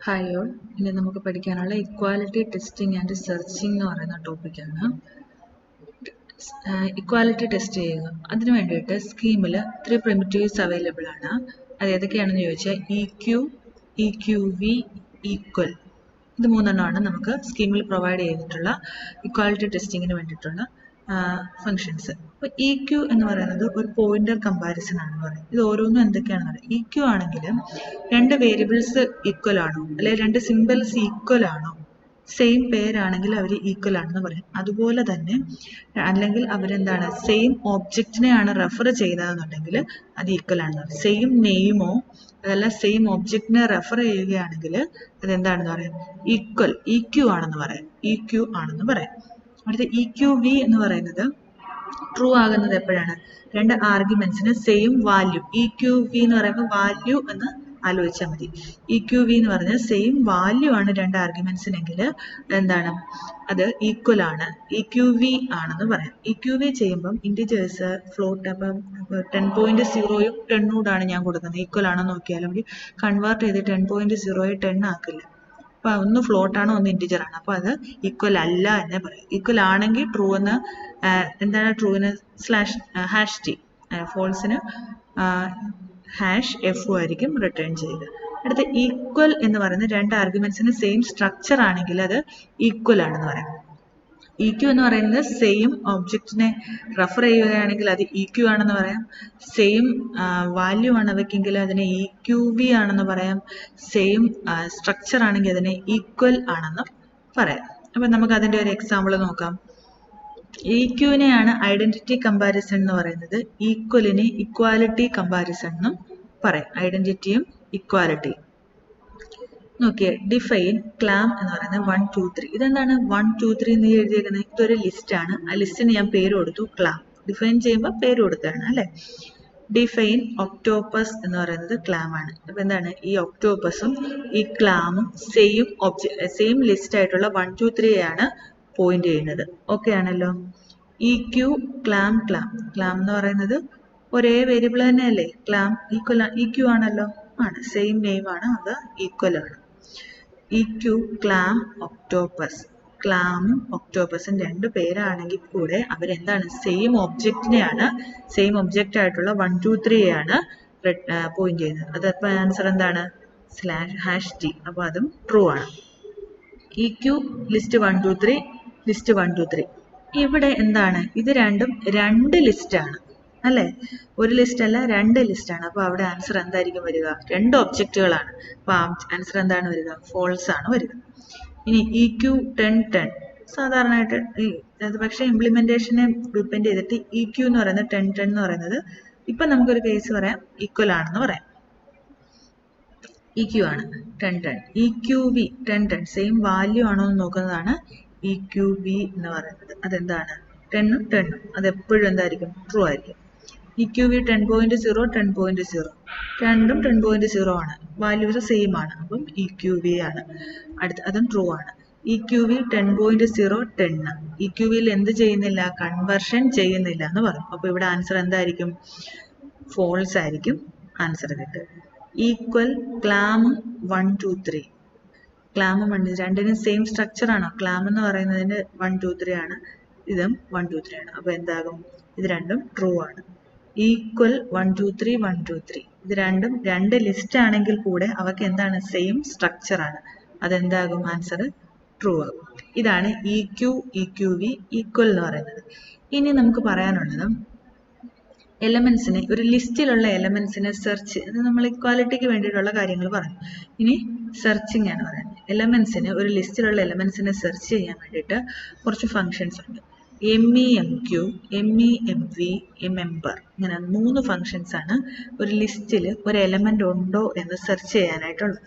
Hi all, ഇനി നമുക്ക് പഠിക്കാനുള്ള ഇക്വാലിറ്റി ടെസ്റ്റിംഗ് ആൻഡ് സെർച്ചിങ് എന്ന് പറയുന്ന ടോപ്പിക്കാണ്. ഇക്വാലിറ്റി ടെസ്റ്റ് ചെയ്യുക. അതിന് വേണ്ടിയിട്ട് സ്കീമിൽ 3 പ്രിമിറ്റീവ്സ് അവൈലബിൾ ആണ്. അത് ഏതൊക്കെയാണെന്ന് ചോദിച്ചാൽ EQ, EQV, ഈക്വൽ. ഇത് മൂന്നെണ്ണമാണ് നമുക്ക് സ്കീമിൽ പ്രൊവൈഡ് ചെയ്തിട്ടുള്ള ഇക്വാലിറ്റി ടെസ്റ്റിങ്ങിന് വേണ്ടിയിട്ടുള്ള ഫങ്ഷൻസ്. അപ്പോൾ EQ എന്ന് പറയുന്നത് ഒരു പോയിന്റർ കമ്പാരിസൺ ആണെന്ന് പറയും. ഇത് ഓരോന്നും എന്തൊക്കെയാണെന്ന് പറയും. EQ ആണെങ്കിൽ രണ്ട് വേരിയബിൾസ് ഈക്വൽ ആണോ, അല്ലെങ്കിൽ രണ്ട് സിമ്പിൾസ് ഈക്വൽ ആണോ, സെയിം പേരാണെങ്കിൽ അവർ ഈക്വൽ ആണെന്ന് പറയും. അതുപോലെ തന്നെ അല്ലെങ്കിൽ അവരെന്താണ് സെയിം ഒബ്ജക്റ്റിനെയാണ് റെഫർ ചെയ്തതെന്നുണ്ടെങ്കിൽ അത് ഈക്വൽ ആണെന്ന് പറയും. സെയിം നെയിമോ അതല്ല സെയിം ഒബ്ജക്റ്റിനെ റെഫർ ചെയ്യുകയാണെങ്കിൽ അതെന്താണെന്ന് പറയാം, ഈക്വൽ EQ ആണെന്ന് പറയാം. EQ ആണെന്ന് പറയാം. അടുത്ത EQV എന്ന് പറയുന്നത് ട്രൂ ആകുന്നത് എപ്പോഴാണ്, രണ്ട് ആർഗ്യുമെന്റ്സിന് സെയിം വാല്യൂ. EQV എന്ന് പറയുമ്പോൾ വാല്യൂ എന്ന് ആലോചിച്ചാൽ മതി. EQV എന്ന് പറഞ്ഞാൽ സെയിം വാല്യൂ ആണ് രണ്ട് ആർഗ്യുമെന്റ്സിനെങ്കിൽ എന്താണ്, അത് ഈക്വൽ ആണ്, EQV ആണെന്ന് പറയാം. EQV ചെയ്യുമ്പം ഇൻഡിജേഴ്സ് ഫ്ലോട്ട്, അപ്പം 10.0യും 10 ഞാൻ കൊടുക്കുന്നത്. ഈക്വൽ ആണെന്ന് നോക്കിയാലും മതി. കൺവേർട്ട് ചെയ്ത് 10.0യെ 10 ആക്കില്ല. അപ്പൊ ഒന്ന് ഫ്ലോട്ട് ആണ്, ഒന്ന് ഇൻറ്റിജർ ആണ്. അപ്പൊ അത് ഈക്വൽ അല്ല എന്നേ പറയും. ഈക്വൽ ആണെങ്കിൽ ട്രൂ എന്ന്, എന്താണ് ട്രൂവിന് #T, ഫോൾസിന് #F ആയിരിക്കും റിട്ടേൺ ചെയ്യുക. അടുത്ത ഈക്വൽ എന്ന് പറയുന്നത് രണ്ട് ആർഗ്യുമെന്റ്സിന് സെയിം സ്ട്രക്ചർ ആണെങ്കിൽ അത് ഈക്വൽ ആണെന്ന് പറയാം. EQ എന്ന് പറയുന്നത് സെയിം ഒബ്ജക്റ്റിനെ റെഫർ ചെയ്യുകയാണെങ്കിൽ അത് EQ ആണെന്ന് പറയാം. സെയിം വാല്യൂ ആണ് അവയ്ക്കെങ്കിൽ അതിനെ EQV ആണെന്ന് പറയാം. സെയിം സ്ട്രക്ചർ ആണെങ്കിൽ അതിനെ ഈക്വൽ ആണെന്ന് പറയാം. അപ്പൊ നമുക്ക് അതിന്റെ ഒരു എക്സാമ്പിൾ നോക്കാം. EQനെയാണ് ഐഡന്റിറ്റി കമ്പാരിസൺ എന്ന് പറയുന്നത്. ഈക്വലിനെ ഇക്വാലിറ്റി കമ്പാരിസൺ എന്നും പറയാം. ഐഡന്റിറ്റിയും ഇക്വാലിറ്റിയും നോക്കിയേ. ഡിഫൈൻ ക്ലാം എന്ന് പറയുന്നത് 1, 2, 3. ഇതെന്താണ് 1, 2, 3 എന്ന് എഴുതിയേക്കുന്നത്? ഇതൊരു ലിസ്റ്റ് ആണ്. ആ ലിസ്റ്റിന് ഞാൻ പേര് കൊടുത്തു ക്ലാം. ഡിഫൈൻ ചെയ്യുമ്പോൾ പേര് കൊടുത്തതാണ് അല്ലെ. ഡിഫൈൻ ഒക്ടോപ്പസ് എന്ന് പറയുന്നത് ക്ലാം ആണ്. അപ്പൊ എന്താണ്, ഈ ഒക്ടോപ്പസും ഈ ക്ലാമും സെയിം ലിസ്റ്റ് ആയിട്ടുള്ള 1, 2, 3 ആണ് പോയിന്റ് ചെയ്യുന്നത്. ഓക്കെ ആണല്ലോ. EQ ക്ലാം എന്ന് പറയുന്നത് ഒരേ വേരിയബിൾ തന്നെയല്ലേ. ക്ലാം ഈക്വൽ EQ ആണല്ലോ, ആണ്, സെയിം നെയിം ആണ്, അത് ഈക്വൽ ആണ്. EQ clam octopus. ക്ലാമും ഒക്ടോപ്പസും രണ്ടു പേരാണെങ്കിൽ കൂടെ അവരെന്താണ് സെയിം ഒബ്ജക്റ്റിനെയാണ്, സെയിം ഒബ്ജക്റ്റ് ആയിട്ടുള്ള 1, 2, 3 ആണ് പോയിന്റ് ചെയ്യുന്നത്. അതപ്പോൾ ആൻസർ എന്താണ്, #T. അപ്പൊ അതും ട്രൂ ആണ്. EQ list 1, 2, 3, list 1, 2, 3. ഇവിടെ എന്താണ്, ഇത് രണ്ടും രണ്ട് ലിസ്റ്റ് ആണ് അല്ലെ. ഒരു ലിസ്റ്റ് അല്ല, രണ്ട് ലിസ്റ്റ് ആണ്. അപ്പൊ അവിടെ ആൻസർ എന്തായിരിക്കും വരിക, രണ്ട് ഒബ്ജക്റ്റുകളാണ്. അപ്പൊ ആൻസർ എന്താണ് വരിക, ഫോൾസ് ആണ് വരിക. ഇനി EQ 10, 10 സാധാരണയായിട്ട് പക്ഷെ ഇംപ്ലിമെന്റേഷനെ ഡിപ്പെൻഡ് ചെയ്തിട്ട് EQ എന്ന് പറയുന്നത് 10, 10 എന്ന് പറയുന്നത്, ഇപ്പൊ നമുക്കൊരു കേസ് പറയാം, ഈക്വൽ ആണെന്ന് പറയാം. EQ ആണ് 10, 10. EQV 10, 10 സെയിം വാല്യൂ ആണോ എന്ന് നോക്കുന്നതാണ് EQV എന്ന് പറയുന്നത്. അതെന്താണ്, 10 ഉം 10 ഉം അത് എപ്പോഴും എന്തായിരിക്കും, ട്രൂ ആയിരിക്കും. EQV 10.0, 10.0 രണ്ടും 10.0 ആണ്, വാല്യൂസ് സെയിം ആണ്, അപ്പം EQV ആണ്. അതും ട്രൂ ആണ്. EQV 10.0, 10. EQVയിൽ എന്ത് ചെയ്യുന്നില്ല, കൺവേർഷൻ ചെയ്യുന്നില്ല എന്ന് പറയും. അപ്പൊ ഇവിടെ ആൻസർ എന്തായിരിക്കും, ഫോൾസ് ആയിരിക്കും ആൻസർ കിട്ടുക. ഈക്വൽ ക്ലാമും 1, 2, 3. ക്ലാമും രണ്ടിനും സെയിം സ്ട്രക്ചർ ആണോ, ക്ലാം എന്ന് പറയുന്നതിന് 1, 2, 3 ആണ്, ഇതും 1, 2, 3 ആണ്. അപ്പൊ എന്താകും, ഇത് രണ്ടും ട്രൂ ആണ്. ഈക്വൽ 1, 2, 3, 1, 2, 3. ഇത് രണ്ടും രണ്ട് ലിസ്റ്റ് ആണെങ്കിൽ കൂടെ അവർക്ക് എന്താണ്, സെയിം സ്ട്രക്ചർ ആണ്. അതെന്താകും, ആൻസർ ട്രൂ ആകും. ഇതാണ് EQ, EQV, ഈക്വൽ എന്ന് പറയുന്നത്. ഇനി നമുക്ക് പറയാനുള്ളത് എലമെന്റ്സിനെ, ഒരു ലിസ്റ്റിലുള്ള എലമെന്റ്സിനെ സെർച്ച്, ഇത് നമ്മൾ ഇക്വാലിറ്റിക്ക് വേണ്ടിയിട്ടുള്ള കാര്യങ്ങൾ പറഞ്ഞു. ഇനി സെർച്ചിങ് ആണ് പറയുന്നത്. എലമെന്റ്സിന്, ഒരു ലിസ്റ്റിലുള്ള എലമെന്റ്സിനെ സെർച്ച് ചെയ്യാൻ വേണ്ടിയിട്ട് കുറച്ച് ഫങ്ഷൻസ് ഉണ്ട്. MEMQ, MEMV, മെമ്പർ, ഇങ്ങനെ 3 ഫങ്ഷൻസ് ആണ് ഒരു ലിസ്റ്റിൽ ഒരു എലമെന്റ് ഉണ്ടോ എന്ന് സെർച്ച് ചെയ്യാനായിട്ടുള്ളത്.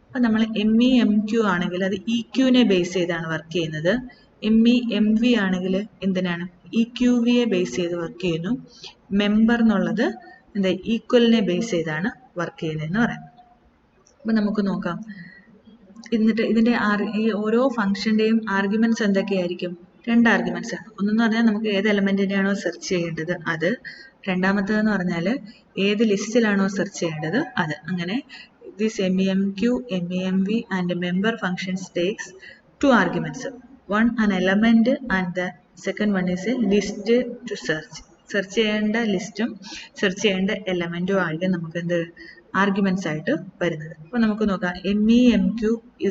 അപ്പൊ നമ്മൾ MEMQ ആണെങ്കിൽ അത് EQനെ ബേസ് ചെയ്താണ് വർക്ക് ചെയ്യുന്നത്. MEMV ആണെങ്കിൽ എന്തിനാണ്, EQVയെ ബേസ് ചെയ്ത് വർക്ക് ചെയ്യുന്നു. മെമ്പർ എന്നുള്ളത് എന്താ, ഈക്വലിനെ ബേസ് ചെയ്താണ് വർക്ക് ചെയ്യുന്നതെന്ന് പറയാം. അപ്പൊ നമുക്ക് നോക്കാം. എന്നിട്ട് ഇതിന്റെ ഈ ഓരോ ഫംഗ്ഷന്റെയും ആർഗ്യുമെന്റ്സ് എന്തൊക്കെയായിരിക്കും, രണ്ട് ആർഗ്യുമെന്റ്സ് ആണ്. ഒന്നെന്ന് പറഞ്ഞാൽ നമുക്ക് ഏത് എലമെന്റിനെയാണോ സെർച്ച് ചെയ്യേണ്ടത് അത്, രണ്ടാമത്തേതെന്ന് പറഞ്ഞാൽ ഏത് ലിസ്റ്റിലാണോ സെർച്ച് ചെയ്യേണ്ടത് അത്. അങ്ങനെ this MEMQ, MEMV and member functions takes two arguments. One an element and the second one is a list to search. Search ചെയ്യേണ്ട ലിസ്റ്റും സെർച്ച് ചെയ്യേണ്ട എലമെൻറ്റും ആയിരിക്കും നമുക്ക് എന്ത് ആർഗ്യുമെന്റ്സ് ആയിട്ട് വരുന്നത്. അപ്പോൾ നമുക്ക് നോക്കാം MEMQ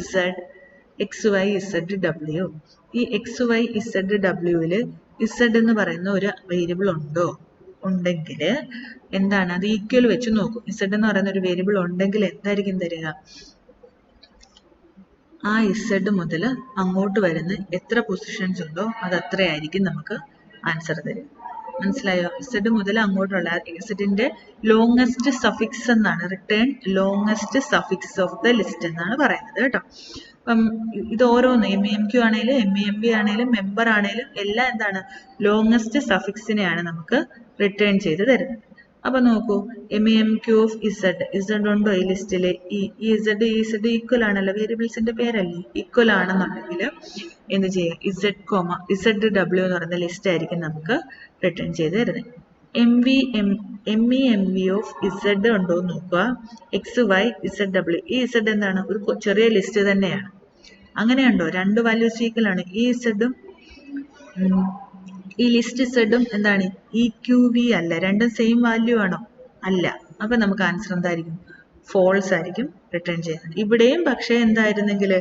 Z XY ZW. ഈ XY ZW-ൽ Z എന്ന് പറയുന്ന ഒരു വേരിയബിൾ ഉണ്ടെങ്കിൽ എന്താണ് അത് ഈക്വൽ വെച്ച് നോക്കും. Z എന്ന് പറയുന്ന ഒരു വേരിയബിൾ ഉണ്ടെങ്കിൽ എന്തായിരിക്കും തരിക? ആ Z മുതൽ അങ്ങോട്ട് വരുന്ന എത്ര പൊസിഷൻസ് ഉണ്ടോ അത് അത്രയായിരിക്കും നമുക്ക് ആൻസർ തരും. മനസ്സിലായോ? Z മുതൽ അങ്ങോട്ടുള്ള Zന്റെ ലോങ്ങസ്റ്റ് സഫിക്സ് എന്നാണ്, return longest suffix of the list എന്നാണ് പറയുന്നത് കേട്ടോ. അപ്പം ഇത് ഓരോന്ന് MEMQ ആണെങ്കിലും MEMV ആണെങ്കിലും മെമ്പർ ആണെങ്കിലും എല്ലാം എന്താണ് ലോങ്ങസ്റ്റ് സഫിക്സിനെയാണ് നമുക്ക് റിട്ടേൺ ചെയ്ത് തരുന്നത്. അപ്പൊ നോക്കൂ, MEMQ ഓഫ് Z ഉണ്ടോ ഈ ലിസ്റ്റില്? ഈ Z ഈക്വൽ ആണല്ലോ, വേരിയബിൾസിന്റെ പേരല്ലേ, ഈക്വൽ ആണെന്നുണ്ടെങ്കിൽ എന്ത് ചെയ്യാം? ZW എന്ന് പറയുന്ന ലിസ്റ്റ് ആയിരിക്കും നമുക്ക് റിട്ടേൺ ചെയ്ത് തരുന്നത്. MEMV ഓഫ് Z ഉണ്ടോ എന്ന് നോക്കുക. XY ZW. ഈ Z എന്താണ്? ഒരു ചെറിയ ലിസ്റ്റ് തന്നെയാണ്. അങ്ങനെയുണ്ടോ? രണ്ട് വാല്യൂസ് ഈക്വൽ ആണ്. ഈ Z-ഉം ഈ ലിസ്റ്റ് Z-ഉം എന്താണ്? EQV അല്ല. രണ്ടും സെയിം വാല്യൂ ആണോ? അല്ല. അപ്പൊ നമുക്ക് ആൻസർ എന്തായിരിക്കും? ഫോൾസ് ആയിരിക്കും റിട്ടേൺ ചെയ്യുന്നത്. ഇവിടെയും പക്ഷെ എന്തായിരുന്നെങ്കിൽ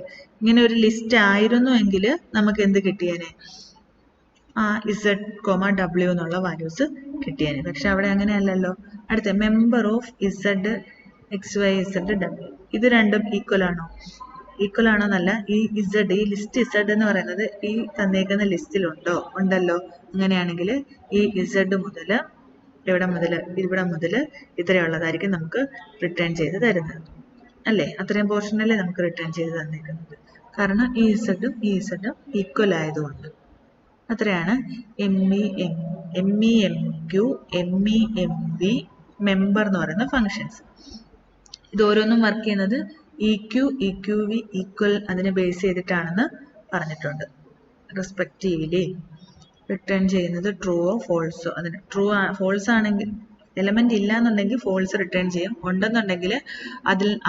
ഇങ്ങനെ ഒരു ലിസ്റ്റ് ആയിരുന്നു എങ്കിൽ നമുക്ക് എന്ത് കിട്ടിയേനെ? Z, W എന്നുള്ള വാല്യൂസ് കിട്ടിയേനെ. പക്ഷെ അവിടെ അങ്ങനെയല്ലല്ലോ. അടുത്ത member of Z XY ZW. ഇത് രണ്ടും ഈക്വൽ ആണോ? ഈക്വൽ ആണോ എന്നല്ല, ഈ ലിസ്റ്റ് Z എന്ന് പറയുന്നത് ഈ തന്നേക്കുന്ന ലിസ്റ്റിലുണ്ടോ? ഉണ്ടല്ലോ. അങ്ങനെയാണെങ്കിൽ ഈ Z മുതൽ ഇവിടെ മുതൽ ഇത്രയുള്ളതായിരിക്കും നമുക്ക് റിട്ടേൺ ചെയ്ത് തരുന്നത് അല്ലേ? അത്രയും പോർഷനല്ലേ നമുക്ക് റിട്ടേൺ ചെയ്ത് തന്നേക്കുന്നത്. കാരണം ഈ Z-ഉം ഈ Z-ഉം ഈക്വൽ ആയതുകൊണ്ട്. അത്രയാണ് MEMQ, MEMV, മെമ്പർ എന്ന് പറയുന്ന ഫങ്ഷൻസ്. ഇത് ഓരോന്നും വർക്ക് ചെയ്യുന്നത് EQ, EQV, ഈക്വൽ അതിനെ ബേസ് ചെയ്തിട്ടാണെന്ന് പറഞ്ഞിട്ടുണ്ട്. റെസ്പെക്റ്റീവ്ലി റിട്ടേൺ ചെയ്യുന്നത് ട്രൂവോ ഫോൾസോ. അതിന് ഫോൾസ് ആണെങ്കിൽ എലമെന്റ് ഇല്ല എന്നുണ്ടെങ്കിൽ ഫോൾസ് റിട്ടേൺ ചെയ്യും. ഉണ്ടെന്നുണ്ടെങ്കിൽ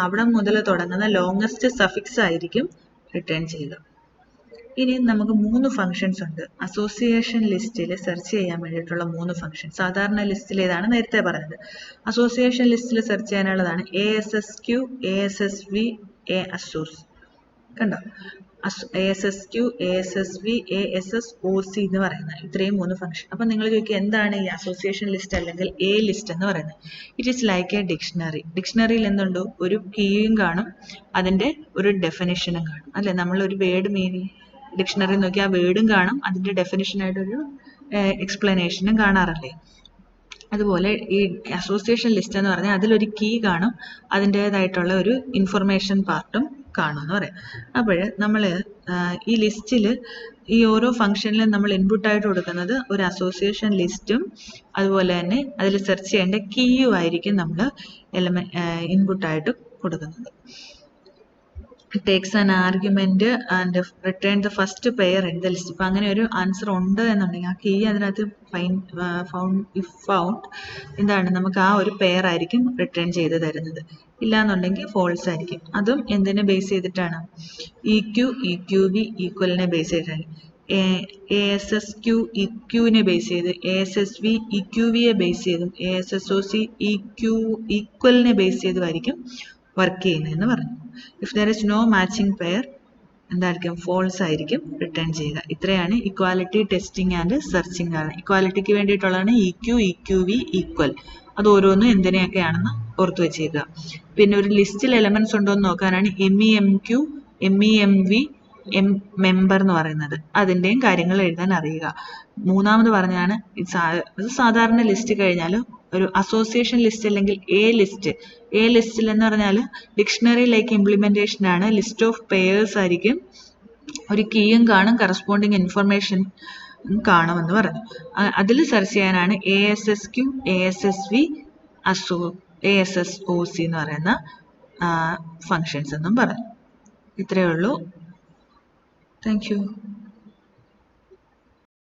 അവിടെ മുതൽ തുടങ്ങുന്ന ലോങ്ങസ്റ്റ് സഫിക്സ് ആയിരിക്കും റിട്ടേൺ ചെയ്യുക. ഇനി നമുക്ക് 3 ഫങ്ഷൻസ് ഉണ്ട്. അസോസിയേഷൻ ലിസ്റ്റിൽ സെർച്ച് ചെയ്യാൻ വേണ്ടിയിട്ടുള്ള 3 ഫങ്ഷൻസ്. സാധാരണ ലിസ്റ്റിൽ ഏതാണ് നേരത്തെ പറഞ്ഞത്. അസോസിയേഷൻ ലിസ്റ്റിൽ സെർച്ച് ചെയ്യാനുള്ളതാണ് ASSQ, ASSV, ASSOS. കണ്ടോ? ASSQ, ASSV, ASSOC എന്ന് പറയുന്നത് ഇത്രയും 3 ഫംഗ്ഷൻ. അപ്പം നിങ്ങൾ ചോദിക്കുക എന്താണ് ഈ അസോസിയേഷൻ ലിസ്റ്റ് അല്ലെങ്കിൽ A ലിസ്റ്റ് എന്ന് പറയുന്നത്? It is like a dictionary. ഡിക്ഷണറിയിൽ എന്തുണ്ടോ? ഒരു കീയും കാണും, അതിന്റെ ഒരു ഡെഫിനിഷനും കാണും അല്ലെ? നമ്മൾ ഒരു വേർഡ് മീനിങ് ഡിക്ഷണറി നോക്കി ആ വേർഡും കാണും, അതിന്റെ ഡെഫിനിഷനായിട്ടൊരു എക്സ്പ്ലനേഷനും കാണാറല്ലേ? അതുപോലെ ഈ അസോസിയേഷൻ ലിസ്റ്റ് എന്ന് പറഞ്ഞാൽ അതിലൊരു കീ കാണും, അതിൻ്റെതായിട്ടുള്ള ഒരു ഇൻഫർമേഷൻ പാർട്ടും കാണും എന്ന് പറയാം. അപ്പോൾ നമ്മൾ ഈ ലിസ്റ്റിൽ ഈ ഓരോ ഫംഗ്ഷനിലും നമ്മൾ ഇൻപുട്ടായിട്ട് കൊടുക്കുന്നത് ഒരു അസോസിയേഷൻ ലിസ്റ്റും അതുപോലെ തന്നെ അതിൽ സെർച്ച് ചെയ്യേണ്ട കീയും ആയിരിക്കും നമ്മൾ ഇൻപുട്ടായിട്ട് കൊടുക്കുന്നത്. It takes an argument and return the first pair in the list. ഇപ്പം അങ്ങനെ ഒരു ആൻസർ ഉണ്ട് എന്നുണ്ടെങ്കിൽ ആ കീ അതിനകത്ത് ഫൗണ്ട് എന്താണ് നമുക്ക് ആ ഒരു പെയർ ആയിരിക്കും റിട്ടേൺ ചെയ്ത് തരുന്നത്. ഇല്ലാന്നുണ്ടെങ്കിൽ ഫോൾസ് ആയിരിക്കും. അതും എന്തിനെ ബേസ് ചെയ്തിട്ടാണ്? EQ, EQV ഈക്വലിനെ ബേസ് ചെയ്തിട്ടാണ്. ASSQ EQവിനെ ബേസ് ചെയ്ത്, ASSV EQVയെ ബേസ് ചെയ്തും, ASSOC ഈക്വലിനെ ബേസ് ചെയ്തുമായിരിക്കും വർക്ക് ചെയ്യുന്നതെന്ന് പറഞ്ഞു. If there is no matching pair എന്തായിരിക്കും? ഫോൾസ് ആയിരിക്കും റിട്ടേൺ ചെയ്യുക. ഇത്രയാണ് ഇക്വാലിറ്റി ടെസ്റ്റിംഗ് ആൻഡ് സെർച്ചിങ് ആണ്. ഇക്വാലിറ്റിക്ക് വേണ്ടിയിട്ടുള്ളതാണ് EQ, EQV, ഈക്വൽ. അത് ഓരോന്നും എന്തിനെയൊക്കെയാണെന്ന് ഓർത്ത് വെച്ചേക്കുക. പിന്നെ ഒരു ലിസ്റ്റിൽ എലമെന്റ്സ് ഉണ്ടോ എന്ന് നോക്കാനാണ് MEMQ, MEMV, മെമ്പർ എന്ന് പറയുന്നത്. അതിൻ്റെയും കാര്യങ്ങൾ എഴുതാൻ അറിയുക. മൂന്നാമത് പറഞ്ഞാണ് ഇത് സാധാരണ ലിസ്റ്റ് കഴിഞ്ഞാൽ ഒരു അസോസിയേഷൻ ലിസ്റ്റ് അല്ലെങ്കിൽ A ലിസ്റ്റിൽ എന്ന് പറഞ്ഞാൽ ഡിക്ഷണറി ലൈക്ക് ഇംപ്ലിമെന്റേഷൻ ആണ്. ലിസ്റ്റ് ഓഫ് പെയേഴ്സ് ആയിരിക്കും, ഒരു കീയും കാണും, കറസ്പോണ്ടിങ് ഇൻഫർമേഷൻ കാണുമെന്ന് പറഞ്ഞു. അതിൽ സെർച്ച് ചെയ്യാനാണ് ASSQ, ASSV, ASSOC എന്ന് പറയുന്ന ഫങ്ഷൻസ് എന്നും പറഞ്ഞു. ഇത്രയേ ഉള്ളൂ. Thank you.